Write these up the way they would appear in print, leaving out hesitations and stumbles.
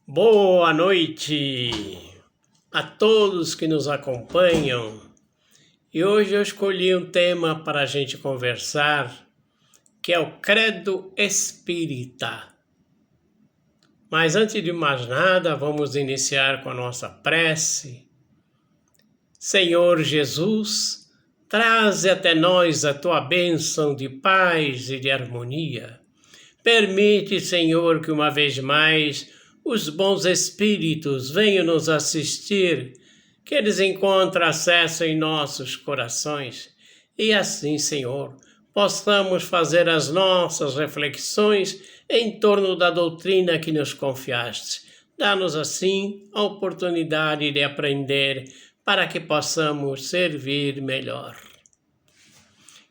Boa noite a todos que nos acompanham. E hoje eu escolhi um tema para a gente conversar, que é o Credo Espírita. Mas antes de mais nada, vamos iniciar com a nossa prece. Senhor Jesus, traze até nós a tua bênção de paz e de harmonia. Permite, Senhor, que uma vez mais os bons espíritos venham nos assistir, que eles encontrem acesso em nossos corações. E assim, Senhor, possamos fazer as nossas reflexões em torno da doutrina que nos confiaste. Dá-nos, assim, a oportunidade de aprender para que possamos servir melhor.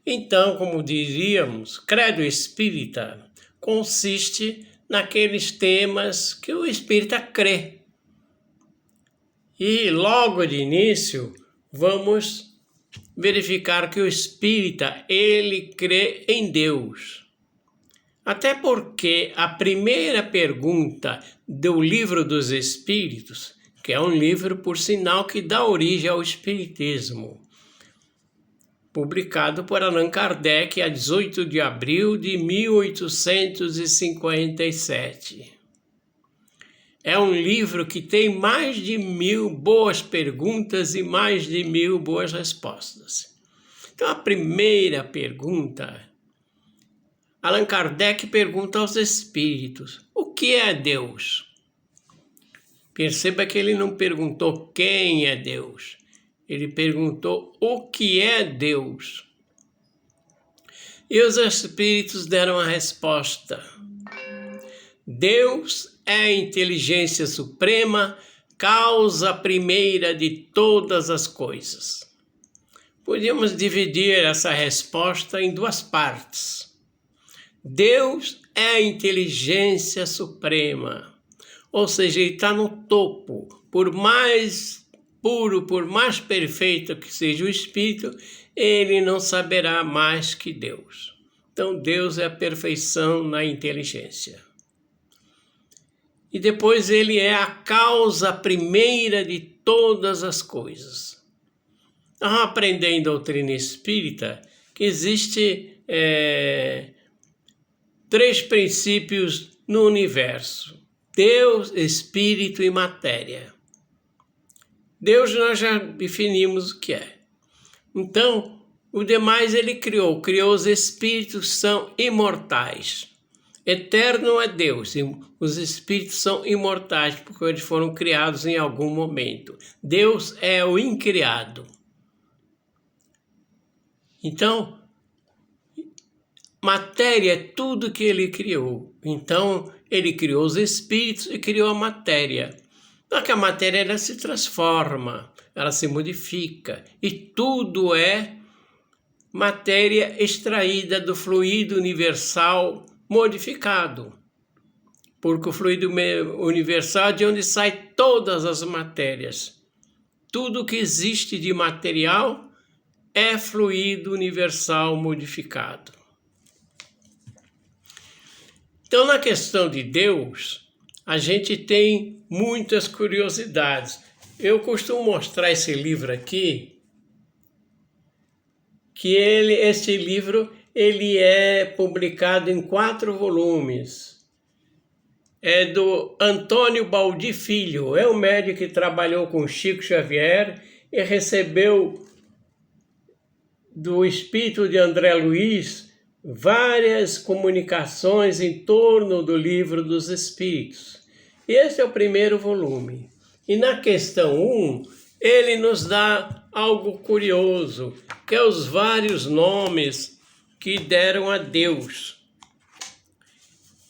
Então, como diríamos, Credo Espírita consiste naqueles temas que o espírita crê. E logo de início, vamos verificar que o espírita, ele crê em Deus. Até porque a primeira pergunta do Livro dos Espíritos, que é um livro, por sinal, que dá origem ao Espiritismo, publicado por Allan Kardec a 18 de abril de 1857. É um livro que tem mais de 1000 boas perguntas e mais de 1000 boas respostas. Então, a primeira pergunta, Allan Kardec pergunta aos espíritos: o que é Deus? Perceba que ele não perguntou quem é Deus. Ele perguntou o que é Deus. E os espíritos deram a resposta: Deus é a inteligência suprema, causa primeira de todas as coisas. Podíamos dividir essa resposta em duas partes. Deus é a inteligência suprema, ou seja, ele está no topo. Por mais puro, por mais perfeito que seja o espírito, ele não saberá mais que Deus. Então, Deus é a perfeição na inteligência. E depois ele é a causa primeira de todas as coisas. Nós vamos aprender em doutrina espírita que existe 3 princípios no universo: Deus, Espírito e matéria. Deus nós já definimos o que é. Então, o demais ele criou os espíritos são imortais. Eterno é Deus, e os espíritos são imortais porque eles foram criados em algum momento. Deus é o incriado. Então, matéria é tudo que ele criou. Então, ele criou os espíritos e criou a matéria. Só que a matéria ela se transforma, ela se modifica, e tudo é matéria extraída do fluido universal modificado. Porque o fluido universal é de onde saem todas as matérias. Tudo que existe de material é fluido universal modificado. Então, na questão de Deus, a gente tem muitas curiosidades. Eu costumo mostrar esse livro aqui, que este livro ele é publicado em 4 volumes. É do Antônio Baldi Filho, é um médico que trabalhou com Chico Xavier e recebeu do espírito de André Luiz várias comunicações em torno do Livro dos Espíritos. Esse é o primeiro volume. E na questão 1, ele nos dá algo curioso, que é os vários nomes que deram a Deus.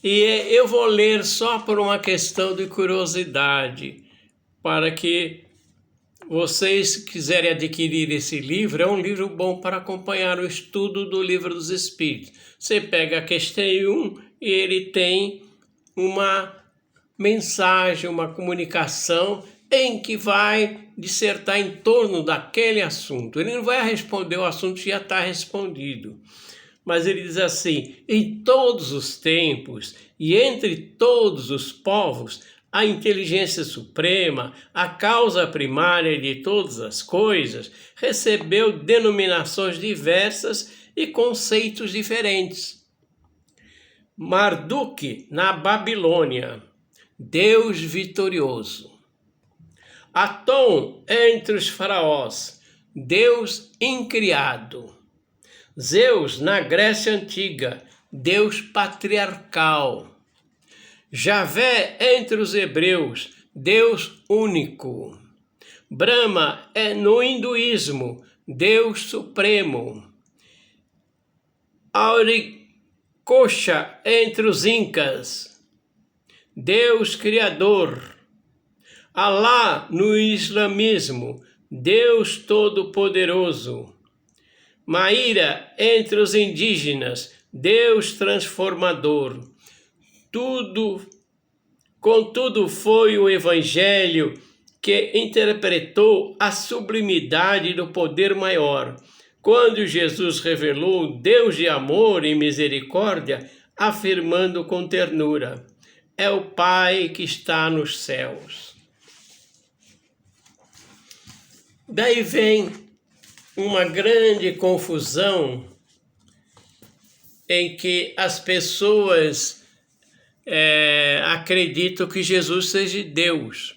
E eu vou ler só por uma questão de curiosidade, para que vocês quiserem adquirir esse livro. É um livro bom para acompanhar o estudo do Livro dos Espíritos. Você pega a questão 1 e ele tem uma mensagem, uma comunicação em que vai dissertar em torno daquele assunto. Ele não vai responder o assunto que já está respondido. Mas ele diz assim: em todos os tempos e entre todos os povos a inteligência suprema, a causa primária de todas as coisas, recebeu denominações diversas e conceitos diferentes. Marduk, na Babilônia, Deus vitorioso. Atom, entre os faraós, Deus incriado. Zeus, na Grécia Antiga, Deus patriarcal. Javé, entre os hebreus, Deus único. Brahma é no hinduísmo, Deus supremo. Auricocha, entre os incas, Deus criador. Alá, no islamismo, Deus todo-poderoso. Maíra, entre os indígenas, Deus transformador. Contudo, foi o Evangelho que interpretou a sublimidade do poder maior, quando Jesus revelou Deus de amor e misericórdia, afirmando com ternura: é o Pai que está nos céus. Daí vem uma grande confusão em que as pessoas acreditam que Jesus seja Deus,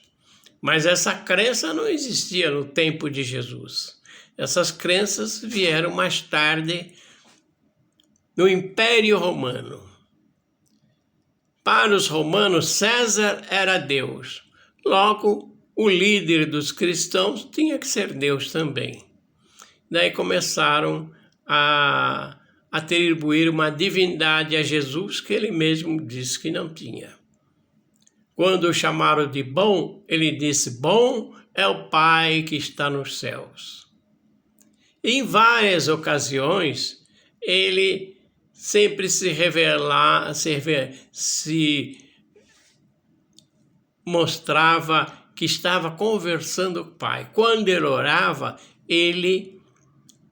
mas essa crença não existia no tempo de Jesus. Essas crenças vieram mais tarde no Império Romano. Para os romanos, César era Deus. Logo, o líder dos cristãos tinha que ser Deus também. Daí começaram a atribuir uma divindade a Jesus que ele mesmo disse que não tinha. Quando o chamaram de bom, ele disse: bom é o Pai que está nos céus. Em várias ocasiões, ele sempre se mostrava que estava conversando com o Pai. Quando ele orava, ele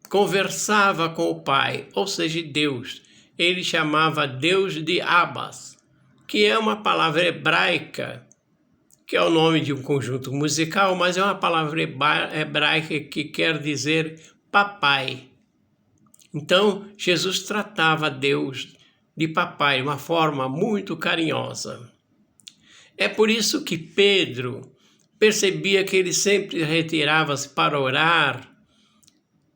conversava com o Pai, ou seja, Deus. Ele chamava Deus de Abbas, que é uma palavra hebraica, que é o nome de um conjunto musical, mas é uma palavra hebraica que quer dizer papai. Então, Jesus tratava Deus de papai, de uma forma muito carinhosa. É por isso que Pedro percebia que ele sempre retirava-se para orar,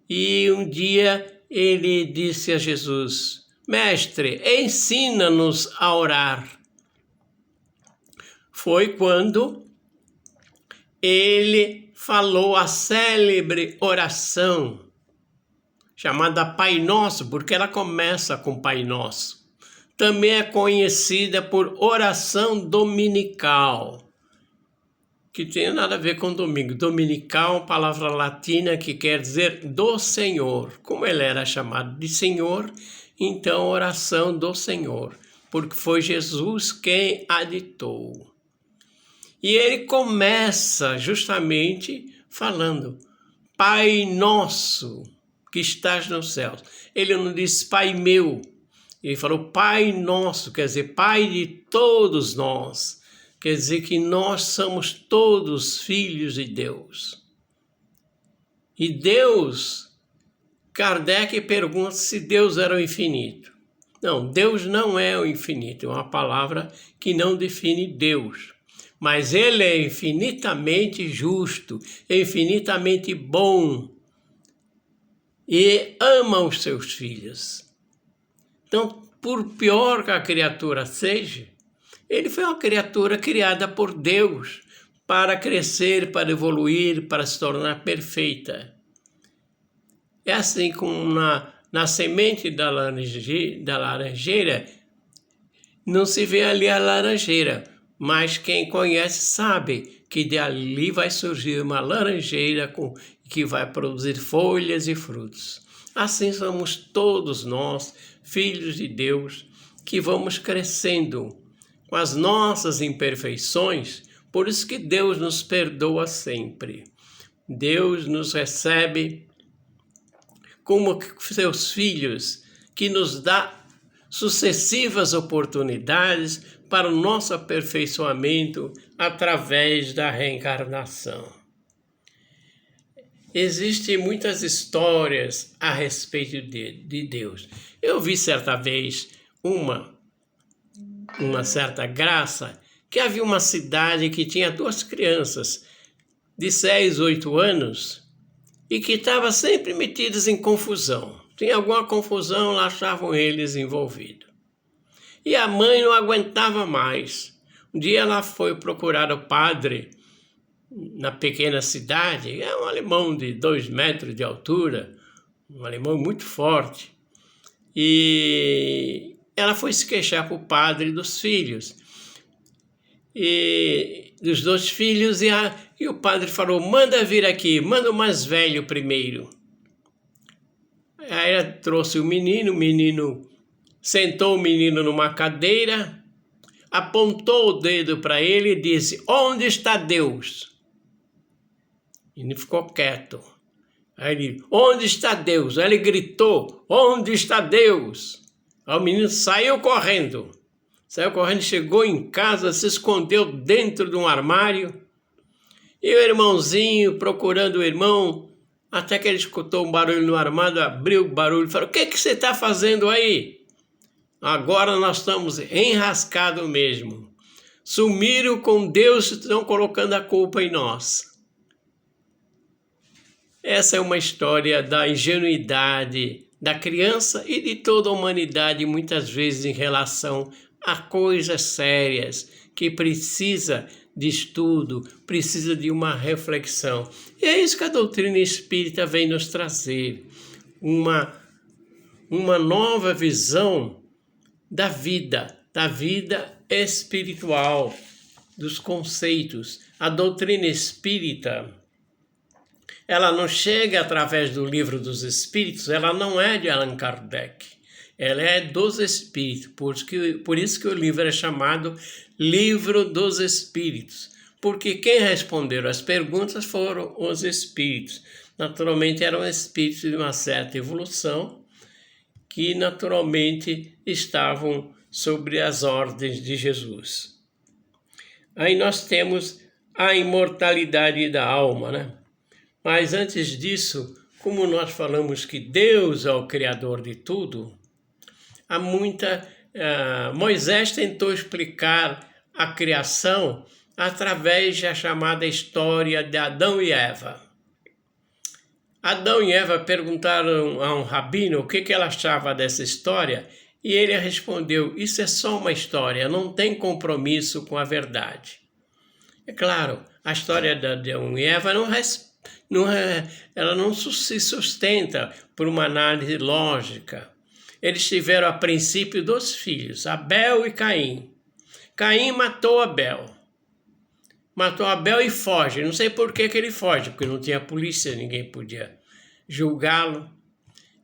e um dia ele disse a Jesus: Mestre, ensina-nos a orar. Foi quando ele falou a célebre oração chamada Pai Nosso, porque ela começa com Pai Nosso. Também é conhecida por oração dominical, que tem nada a ver com domingo. Dominical, palavra latina que quer dizer do Senhor. Como ele era chamado de Senhor, então oração do Senhor, porque foi Jesus quem a ditou. E ele começa justamente falando: Pai Nosso que estás nos céus. Ele não disse Pai meu, ele falou Pai Nosso, quer dizer, Pai de todos nós. Quer dizer que nós somos todos filhos de Deus. E Deus, Kardec pergunta se Deus era o infinito. Não, Deus não é o infinito, é uma palavra que não define Deus. Mas Ele é infinitamente justo, infinitamente bom e ama os seus filhos. Então, por pior que a criatura seja, ele foi uma criatura criada por Deus para crescer, para evoluir, para se tornar perfeita. É assim como na semente da laranjeira, não se vê ali a laranjeira, mas quem conhece sabe que dali vai surgir uma laranjeira que vai produzir folhas e frutos. Assim somos todos nós, filhos de Deus, que vamos crescendo com as nossas imperfeições, por isso que Deus nos perdoa sempre. Deus nos recebe como seus filhos, que nos dá sucessivas oportunidades para o nosso aperfeiçoamento através da reencarnação. Existem muitas histórias a respeito de Deus. Eu vi certa vez uma certa graça, que havia uma cidade que tinha 2 crianças de 6, 8 anos e que estavam sempre metidas em confusão. Tinha alguma confusão, lá achavam eles envolvidos. E a mãe não aguentava mais. Um dia ela foi procurar o padre na pequena cidade, é um alemão de 2 metros de altura, um alemão muito forte, e ela foi se queixar para o padre dos filhos, e dos 2 filhos, e o padre falou, manda vir aqui, manda o mais velho primeiro. Aí ela trouxe o menino sentou o menino numa cadeira, apontou o dedo para ele e disse, onde está Deus? Ele ficou quieto. Aí ele, onde está Deus? Aí ele gritou, onde está Deus? Aí o menino saiu correndo, chegou em casa, se escondeu dentro de um armário, e o irmãozinho procurando o irmão, até que ele escutou um barulho no armário, abriu o barulho e falou, o que você está fazendo aí? Agora nós estamos enrascados mesmo. Sumiram com Deus, estão colocando a culpa em nós. Essa é uma história da ingenuidade da criança e de toda a humanidade, muitas vezes em relação a coisas sérias, que precisa de estudo, precisa de uma reflexão. E é isso que a doutrina espírita vem nos trazer, uma nova visão da vida espiritual, dos conceitos. A doutrina espírita, ela não chega através do Livro dos Espíritos, ela não é de Allan Kardec, ela é dos Espíritos, por isso que o livro é chamado Livro dos Espíritos, porque quem responderam as perguntas foram os Espíritos. Naturalmente eram espíritos de uma certa evolução, que naturalmente estavam sobre as ordens de Jesus. Aí nós temos a imortalidade da alma, né? Mas antes disso, como nós falamos que Deus é o Criador de tudo, Moisés tentou explicar a criação através da chamada história de Adão e Eva. Adão e Eva perguntaram a um rabino o que ele achava dessa história e ele respondeu, isso é só uma história, não tem compromisso com a verdade. É claro, a história de Adão e Eva ela não se sustenta por uma análise lógica. Eles tiveram a princípio 2 filhos, Abel e Caim. Caim matou Abel. E foge. Não sei por que ele foge, porque não tinha polícia, ninguém podia julgá-lo.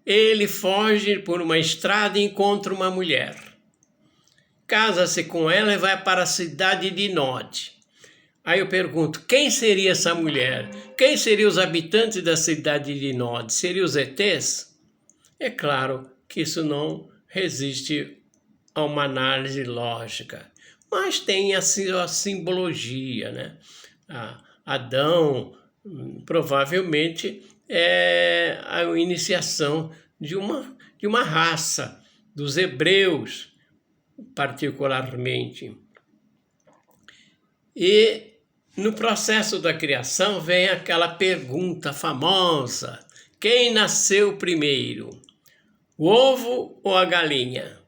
Ele foge por uma estrada e encontra uma mulher. Casa-se com ela e vai para a cidade de Nod. Aí eu pergunto, quem seria essa mulher? Quem seriam os habitantes da cidade de Nod? Seriam os ETs? É claro que isso não resiste a uma análise lógica, mas tem assim a simbologia, né? Adão provavelmente é a iniciação de uma raça, dos hebreus particularmente. E no processo da criação vem aquela pergunta famosa, quem nasceu primeiro, o ovo ou a galinha?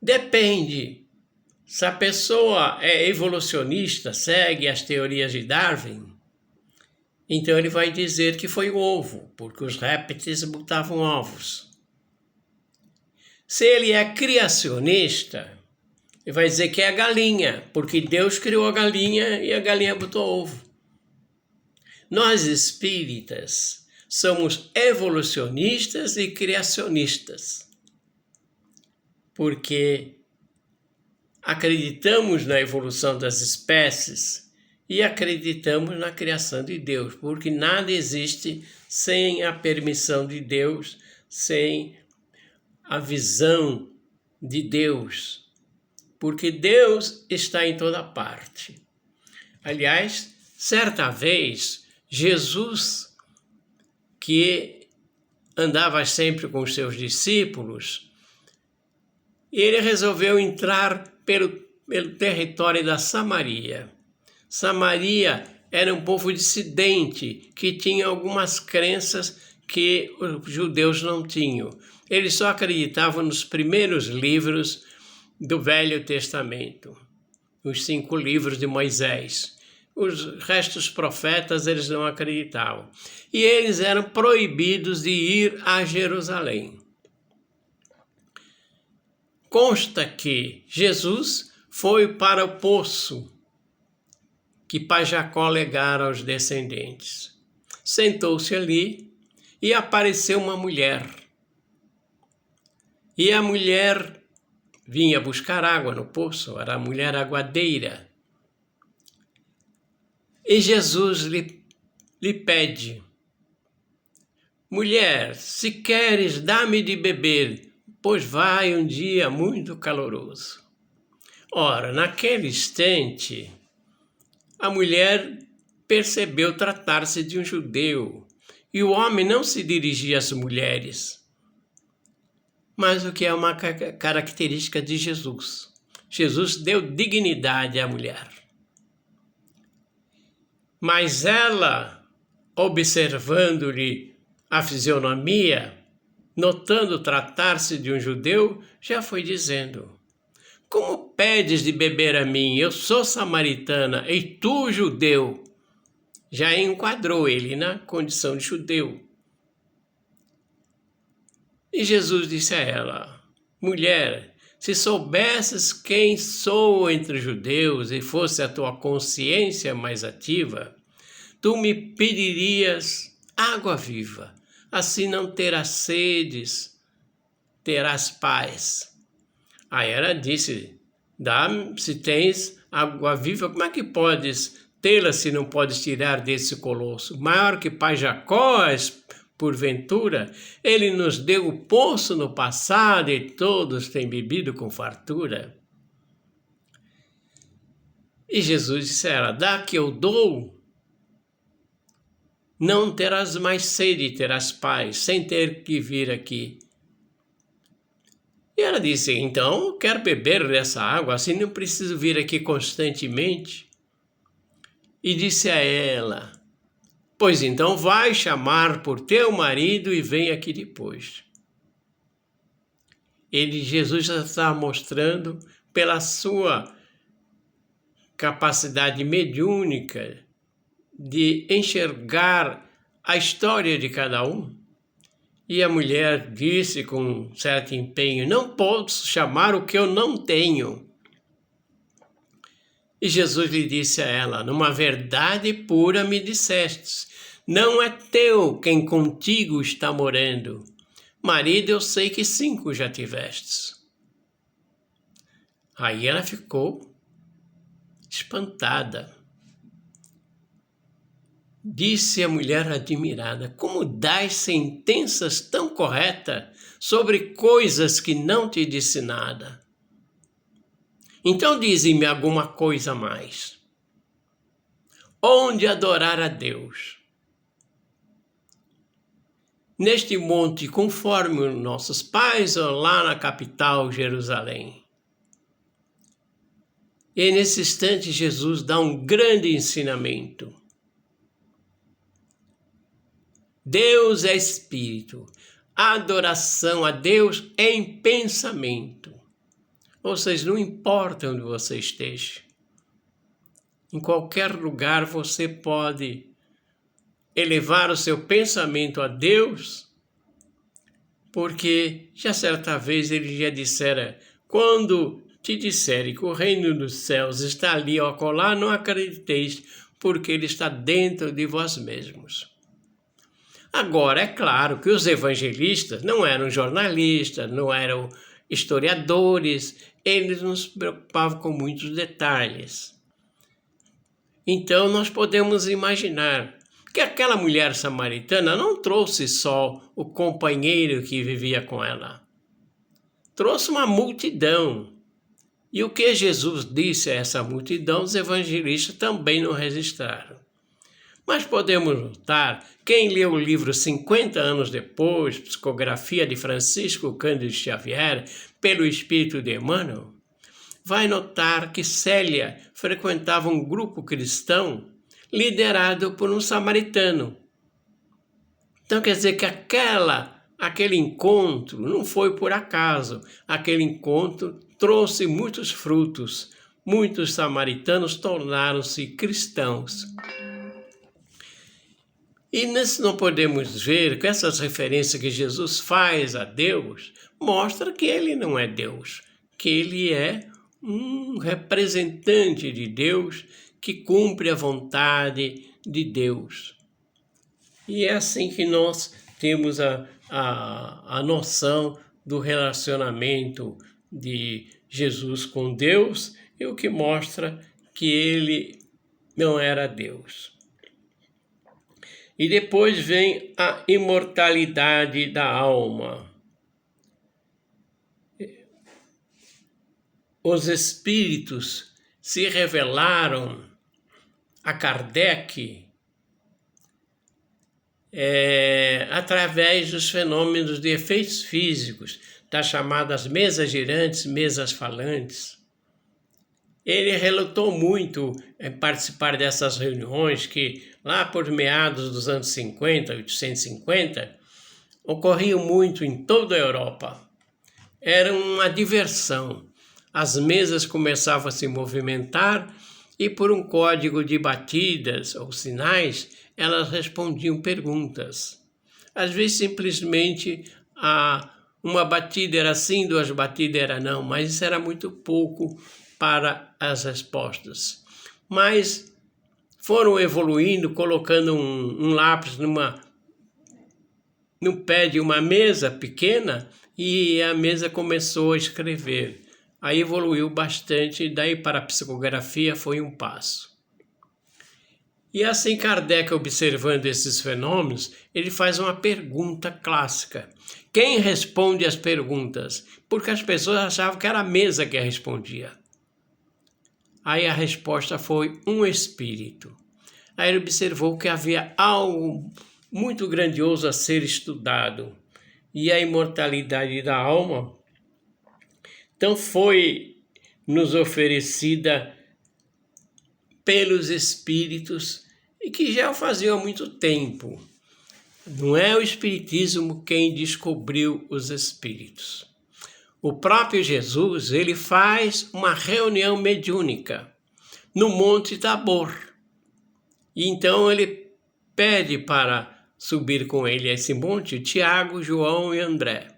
Depende. Se a pessoa é evolucionista, segue as teorias de Darwin, então ele vai dizer que foi o ovo, porque os répteis botavam ovos. Se ele é criacionista, ele vai dizer que é a galinha, porque Deus criou a galinha e a galinha botou ovo. Nós espíritas somos evolucionistas e criacionistas, porque acreditamos na evolução das espécies e acreditamos na criação de Deus, porque nada existe sem a permissão de Deus, sem a visão de Deus, porque Deus está em toda parte. Aliás, certa vez, Jesus, que andava sempre com os seus discípulos, ele resolveu entrar pelo território da Samaria. Samaria era um povo dissidente que tinha algumas crenças que os judeus não tinham. Eles só acreditavam nos primeiros livros do Velho Testamento, os 5 livros de Moisés. Os restos profetas eles não acreditavam. E eles eram proibidos de ir a Jerusalém. Consta que Jesus foi para o poço que pai Jacó legara aos descendentes. Sentou-se ali e apareceu uma mulher. E a mulher vinha buscar água no poço, era a mulher aguadeira. E Jesus lhe pede: mulher, se queres, dá-me de beber, pois vai um dia muito caloroso. Ora, naquele instante, a mulher percebeu tratar-se de um judeu, e o homem não se dirigia às mulheres, mas o que é uma característica de Jesus. Jesus deu dignidade à mulher. Mas ela, observando-lhe a fisionomia, notando tratar-se de um judeu, já foi dizendo: como pedes de beber a mim? Eu sou samaritana e tu, judeu. Já enquadrou ele na condição de judeu. E Jesus disse a ela: mulher, se soubesses quem sou entre os judeus e fosse a tua consciência mais ativa, tu me pedirias água viva. Assim não terás sedes, terás paz. Aí ela disse: se tens água viva, como é que podes tê-la se não podes tirar desse colosso? Maior que pai Jacó, porventura, ele nos deu o poço no passado e todos têm bebido com fartura. E Jesus disse a ela: dá que eu dou, não terás mais sede, terás paz, sem ter que vir aqui. E ela disse: então eu quero beber dessa água, assim não preciso vir aqui constantemente. E disse a ela: pois então vai chamar por teu marido e vem aqui depois. Jesus já está mostrando, pela sua capacidade mediúnica de enxergar a história de cada um. E a mulher disse com certo empenho: não posso chamar o que eu não tenho. E Jesus lhe disse a ela: numa verdade pura me dissestes, não é teu quem contigo está morando. Marido, eu sei que 5 já tivestes. Aí ela ficou espantada. Disse a mulher admirada: como dás sentenças tão corretas sobre coisas que não te disse nada? Então dize-me alguma coisa a mais. Onde adorar a Deus? Neste monte, conforme os nossos pais, ou lá na capital, Jerusalém? E nesse instante Jesus dá um grande ensinamento. Deus é Espírito. A adoração a Deus é em pensamento. Ou seja, não importa onde você esteja. Em qualquer lugar você pode elevar o seu pensamento a Deus, porque já certa vez ele já dissera: quando te disserem que o reino dos céus está ali ou acolá, não acrediteis, porque ele está dentro de vós mesmos. Agora, é claro que os evangelistas não eram jornalistas, não eram historiadores, eles não se preocupavam com muitos detalhes. Então, nós podemos imaginar que aquela mulher samaritana não trouxe só o companheiro que vivia com ela. trouxe uma multidão. E o que Jesus disse a essa multidão, os evangelistas também não registraram. Mas podemos notar, quem leu o livro 50 anos depois, Psicografia de Francisco Cândido Xavier, pelo Espírito de Emmanuel, vai notar que Célia frequentava um grupo cristão liderado por um samaritano. Então quer dizer que aquele encontro não foi por acaso. Aquele encontro trouxe muitos frutos. Muitos samaritanos tornaram-se cristãos. E nisso não podemos ver que essas referências que Jesus faz a Deus mostra que ele não é Deus, que ele é um representante de Deus que cumpre a vontade de Deus. E é assim que nós temos a noção do relacionamento de Jesus com Deus, e o que mostra que ele não era Deus. E depois vem a imortalidade da alma. Os espíritos se revelaram a Kardec através dos fenômenos de efeitos físicos, das chamadas mesas girantes, mesas falantes. Ele relutou muito em participar dessas reuniões que, lá por meados dos anos 50, 850, ocorriam muito em toda a Europa. Era uma diversão. As mesas começavam a se movimentar e, por um código de batidas ou sinais, elas respondiam perguntas. Às vezes, simplesmente, uma batida era sim, duas batidas era não, mas isso era muito pouco para as respostas. Mas foram evoluindo, colocando um lápis no pé de uma mesa pequena e a mesa começou a escrever. Aí evoluiu bastante, daí para a psicografia foi um passo. E assim Kardec, observando esses fenômenos, ele faz uma pergunta clássica. Quem responde as perguntas? Porque as pessoas achavam que era a mesa que respondia. Aí a resposta foi um espírito. Aí ele observou que havia algo muito grandioso a ser estudado. E a imortalidade da alma, então, foi nos oferecida pelos espíritos e que já o faziam há muito tempo. Não é o espiritismo quem descobriu os espíritos. O próprio Jesus, ele faz uma reunião mediúnica no Monte Tabor. E então ele pede para subir com ele a esse monte Tiago, João e André.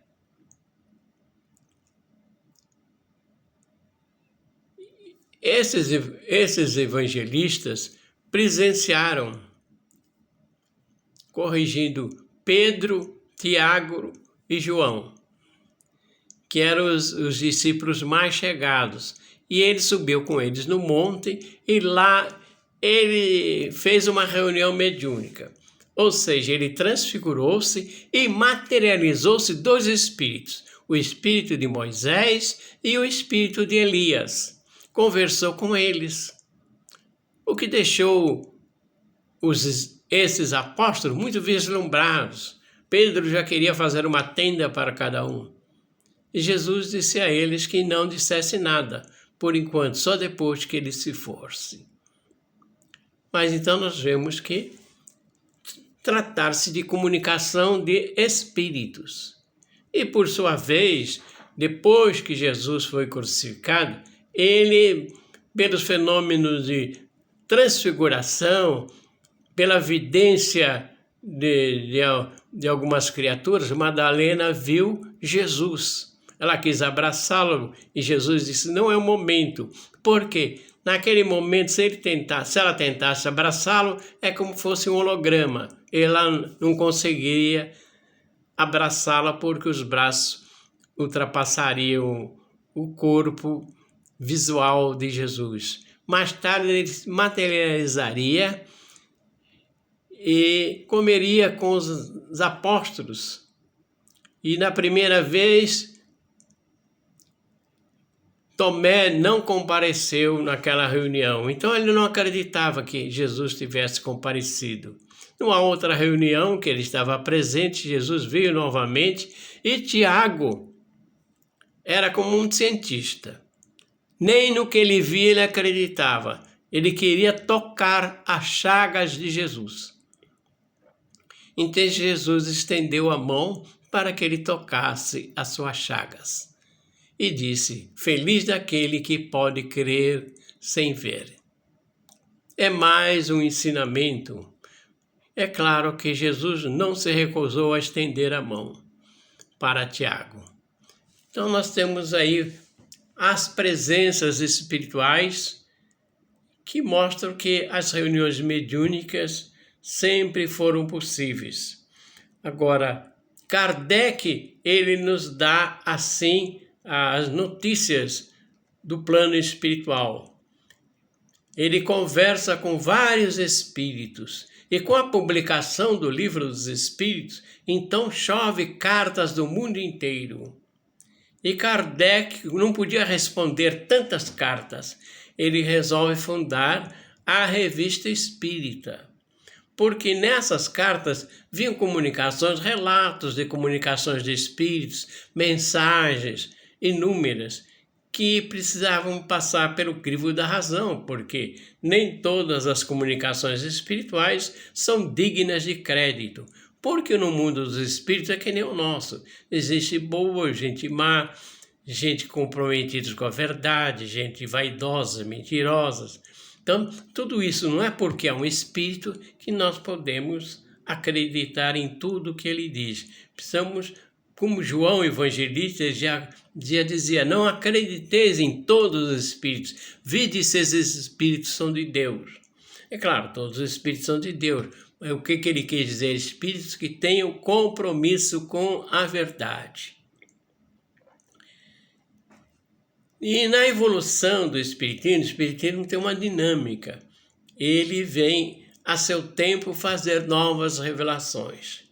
Esses evangelistas presenciaram, corrigindo Pedro, Tiago e João, que eram os discípulos mais chegados. E ele subiu com eles no monte e lá ele fez uma reunião mediúnica. Ou seja, ele transfigurou-se e materializou-se dois espíritos, o espírito de Moisés e o espírito de Elias. Conversou com eles, o que deixou esses apóstolos muito vislumbrados. Pedro já queria fazer uma tenda para cada um. E Jesus disse a eles que não dissesse nada, por enquanto, só depois que ele se fosse. Mas então nós vemos que tratar-se de comunicação de espíritos. E por sua vez, depois que Jesus foi crucificado, ele, pelos fenômenos de transfiguração, pela vidência de algumas criaturas, Madalena viu Jesus. Ela quis abraçá-lo e Jesus disse, não é o momento. Por quê? Naquele momento, se ela tentasse abraçá-lo, é como se fosse um holograma. Ela não conseguiria abraçá-la porque os braços ultrapassariam o corpo visual de Jesus. Mais tarde ele se materializaria e comeria com os apóstolos. E na primeira vez Tomé não compareceu naquela reunião, então ele não acreditava que Jesus tivesse comparecido. Numa outra reunião que ele estava presente, Jesus veio novamente e Tiago era como um cientista. Nem no que ele via ele acreditava. Ele queria tocar as chagas de Jesus. Então Jesus estendeu a mão para que ele tocasse as suas chagas. E disse: feliz daquele que pode crer sem ver. É mais um ensinamento. É claro que Jesus não se recusou a estender a mão para Tiago. Então nós temos aí as presenças espirituais que mostram que as reuniões mediúnicas sempre foram possíveis. Agora, Kardec, ele nos dá assim as notícias do plano espiritual. Ele conversa com vários espíritos e com a publicação do Livro dos Espíritos, então chove cartas do mundo inteiro. E Kardec não podia responder tantas cartas. Ele resolve fundar a Revista Espírita, porque nessas cartas vinham comunicações, relatos de comunicações de espíritos, mensagens inúmeras que precisavam passar pelo crivo da razão, porque nem todas as comunicações espirituais são dignas de crédito, porque no mundo dos espíritos é que nem o nosso. Existe boa, gente má, gente comprometida com a verdade, gente vaidosa, mentirosa. Então, tudo isso não é porque é um espírito que nós podemos acreditar em tudo que ele diz. Precisamos, como João Evangelista já dizia, não acrediteis em todos os espíritos, vide se esses espíritos são de Deus. É claro, todos os espíritos são de Deus. O que ele quer dizer? Espíritos que tenham compromisso com a verdade. E na evolução do espiritismo, o espiritismo tem uma dinâmica. Ele vem a seu tempo fazer novas revelações.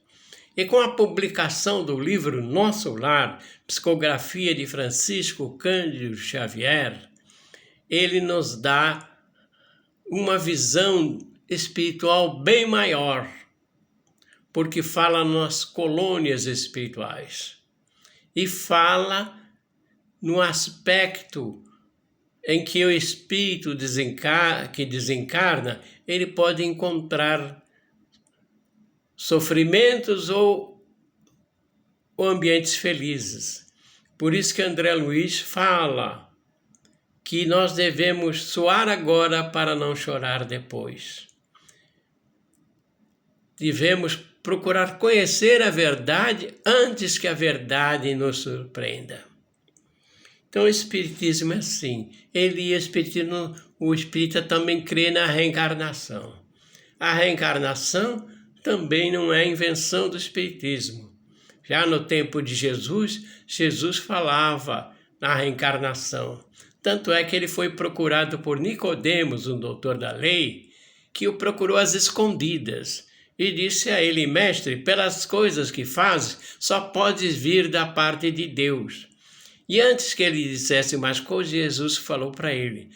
E com a publicação do livro Nosso Lar, psicografia de Francisco Cândido Xavier, ele nos dá uma visão espiritual bem maior, porque fala nas colônias espirituais e fala no aspecto em que o espírito que desencarna, ele pode encontrar sofrimentos ou ambientes felizes. Por isso que André Luiz fala que nós devemos suar agora para não chorar depois. Devemos procurar conhecer a verdade antes que a verdade nos surpreenda. Então o espiritismo é assim. O espírita também crê na reencarnação. A reencarnação também não é invenção do espiritismo. Já no tempo de Jesus, Jesus falava na reencarnação. Tanto é que ele foi procurado por Nicodemos, um doutor da lei, que o procurou às escondidas e disse a ele: mestre, pelas coisas que fazes, só podes vir da parte de Deus. E antes que ele dissesse mais coisas, Jesus falou para ele: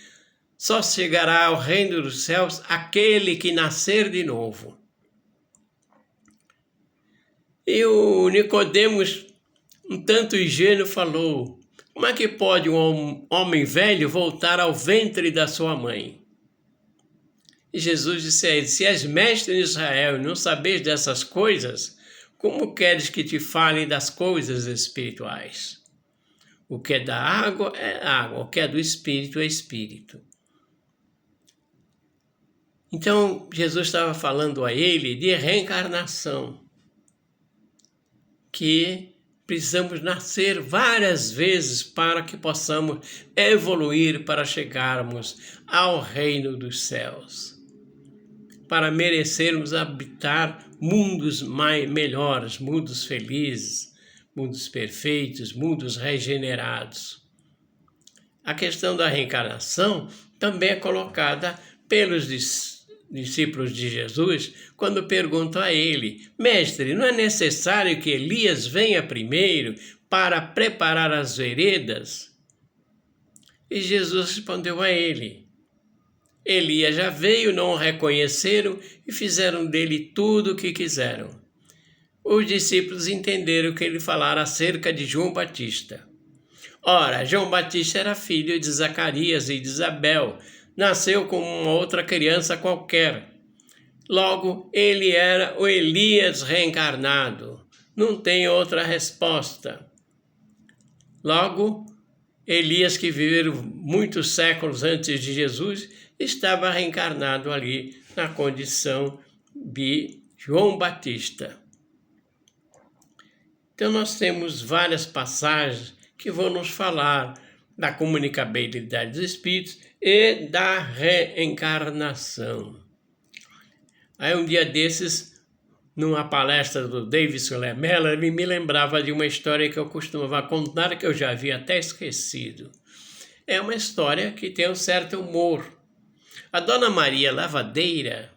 só chegará ao reino dos céus aquele que nascer de novo. E o Nicodemos, um tanto ingênuo, falou: como é que pode um homem velho voltar ao ventre da sua mãe? E Jesus disse a ele: se és mestre em Israel e não sabes dessas coisas, como queres que te fale das coisas espirituais? O que é da água é água, o que é do espírito é espírito. Então, Jesus estava falando a ele de reencarnação, que precisamos nascer várias vezes para que possamos evoluir para chegarmos ao reino dos céus, para merecermos habitar mundos melhores, mundos felizes, mundos perfeitos, mundos regenerados. A questão da reencarnação também é colocada pelos discípulos de Jesus quando perguntam a ele: mestre, não é necessário que Elias venha primeiro para preparar as veredas? E Jesus respondeu a ele: Elias já veio, não o reconheceram e fizeram dele tudo o que quiseram. Os discípulos entenderam que ele falara acerca de João Batista. Ora, João Batista era filho de Zacarias e de Isabel, nasceu como uma outra criança qualquer. Logo, ele era o Elias reencarnado. Não tem outra resposta. Logo, Elias, que viveu muitos séculos antes de Jesus, estava reencarnado ali na condição de João Batista. Então nós temos várias passagens que vão nos falar da comunicabilidade dos espíritos e da reencarnação. Aí um dia desses, numa palestra do David Lemela, ele me lembrava de uma história que eu costumava contar, que eu já havia até esquecido. É uma história que tem um certo humor. A Dona Maria Lavadeira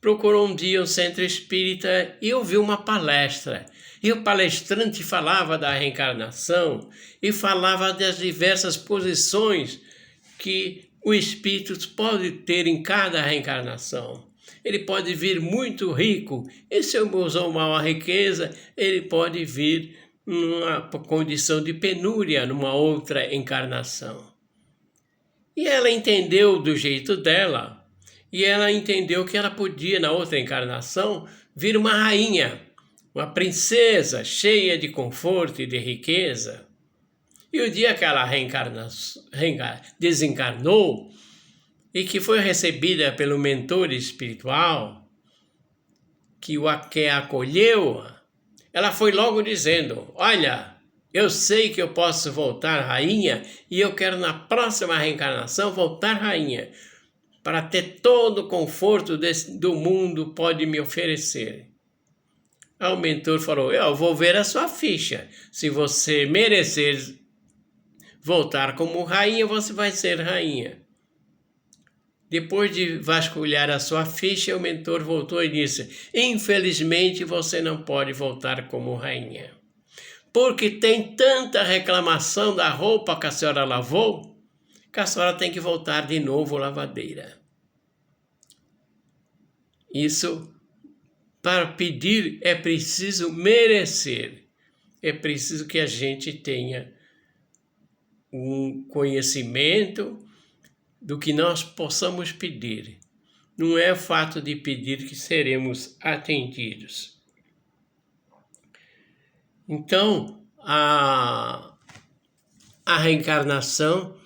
procurou um dia um centro espírita e ouviu uma palestra. E o palestrante falava da reencarnação e falava das diversas posições que o espírito pode ter em cada reencarnação. Ele pode vir muito rico, e se usar mal a riqueza, ele pode vir numa condição de penúria, numa outra encarnação. E ela entendeu do jeito dela, e ela entendeu que ela podia, na outra encarnação, vir uma rainha, uma princesa cheia de conforto e de riqueza. E o dia que ela desencarnou, e que foi recebida pelo mentor espiritual, que a acolheu, ela foi logo dizendo: olha, eu sei que eu posso voltar rainha e eu quero na próxima reencarnação voltar rainha, para ter todo o conforto do mundo pode me oferecer. Aí o mentor falou: eu vou ver a sua ficha, se você merecer voltar como rainha, você vai ser rainha. Depois de vasculhar a sua ficha, o mentor voltou e disse: infelizmente você não pode voltar como rainha, porque tem tanta reclamação da roupa que a senhora lavou, que a senhora tem que voltar de novo lavadeira. Isso, para pedir, é preciso merecer. É preciso que a gente tenha um conhecimento do que nós possamos pedir. Não é o fato de pedir que seremos atendidos. Então, a reencarnação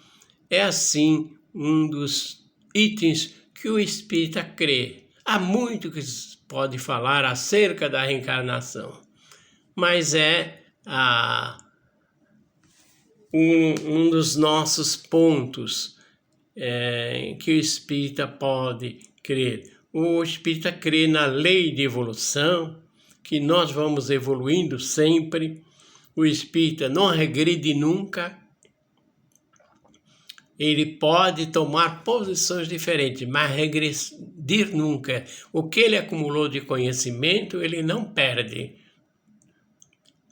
é, assim, um dos itens que o espírita crê. Há muito que se pode falar acerca da reencarnação, mas é um dos nossos pontos que o espírita pode crer. O espírita crê na lei de evolução, que nós vamos evoluindo sempre. O espírita não regride nunca. Ele pode tomar posições diferentes, mas regredir nunca. O que ele acumulou de conhecimento, ele não perde.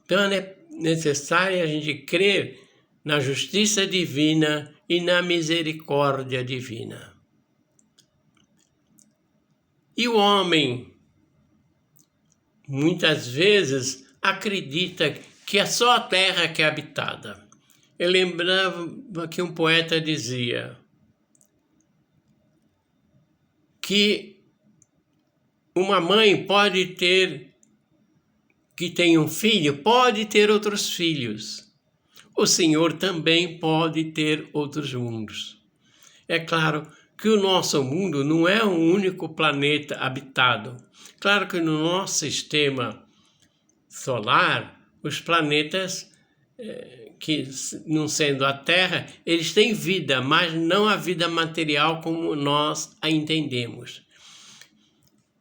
Então é necessário a gente crer na justiça divina e na misericórdia divina. E o homem, muitas vezes, acredita que é só a terra que é habitada. Eu lembrava que um poeta dizia que uma mãe pode ter, que tem um filho, pode ter outros filhos. O Senhor também pode ter outros mundos. É claro que o nosso mundo não é um único planeta habitado. Claro que no nosso sistema solar, os planetas que, não sendo a Terra, eles têm vida, mas não a vida material como nós a entendemos.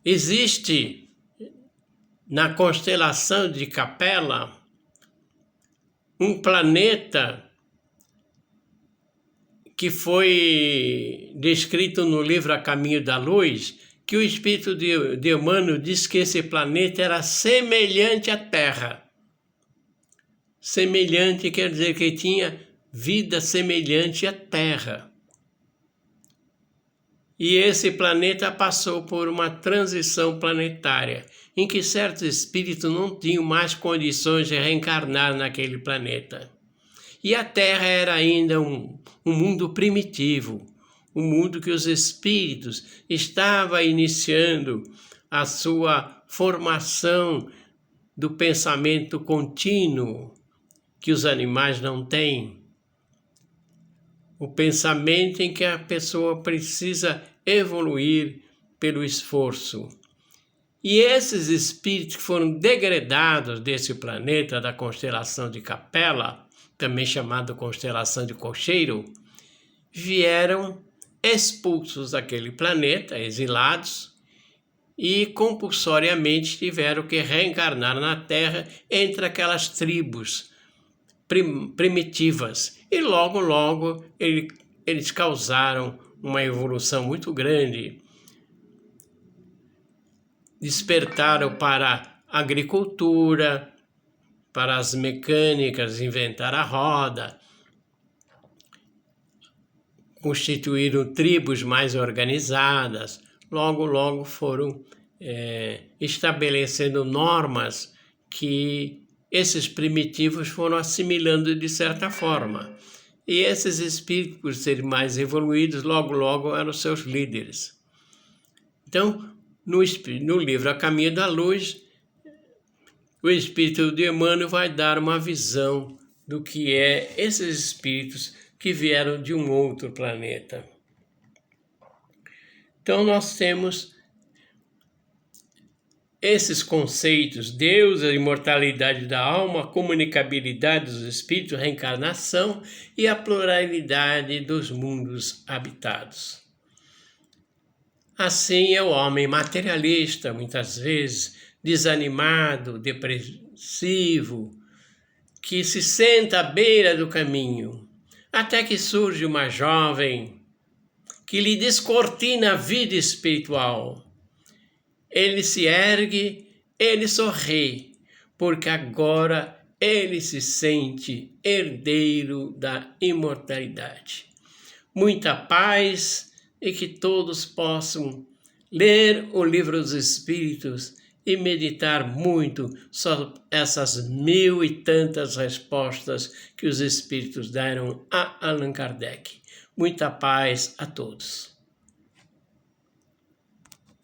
Existe na constelação de Capela um planeta que foi descrito no livro A Caminho da Luz, que o espírito de Emmanuel disse que esse planeta era semelhante à Terra. Semelhante quer dizer que tinha vida semelhante à Terra. E esse planeta passou por uma transição planetária, em que certos espíritos não tinham mais condições de reencarnar naquele planeta. E a Terra era ainda um mundo primitivo, um mundo que os espíritos estavam iniciando a sua formação do pensamento contínuo que os animais não têm. O pensamento em que a pessoa precisa evoluir pelo esforço. E esses espíritos que foram degradados desse planeta, da constelação de Capela, também chamado constelação de Cocheiro, vieram expulsos daquele planeta, exilados, e compulsoriamente tiveram que reencarnar na Terra entre aquelas tribos primitivas. E logo eles causaram uma evolução muito grande. Despertaram para a agricultura, para as mecânicas, inventaram a roda, constituíram tribos mais organizadas, logo foram estabelecendo normas que esses primitivos foram assimilando de certa forma. E esses espíritos, por serem mais evoluídos, logo eram seus líderes. Então, no livro A Caminho da Luz, o espírito de Emmanuel vai dar uma visão do que é esses espíritos que vieram de um outro planeta. Então nós temos esses conceitos: Deus, a imortalidade da alma, a comunicabilidade dos espíritos, reencarnação e a pluralidade dos mundos habitados. Assim é o homem materialista, muitas vezes desanimado, depressivo, que se senta à beira do caminho, até que surge uma jovem que lhe descortina a vida espiritual. Ele se ergue, ele sorri, porque agora ele se sente herdeiro da imortalidade. Muita paz e que todos possam ler o Livro dos Espíritos e meditar muito sobre essas 1000 e tantas respostas que os Espíritos deram a Allan Kardec. Muita paz a todos.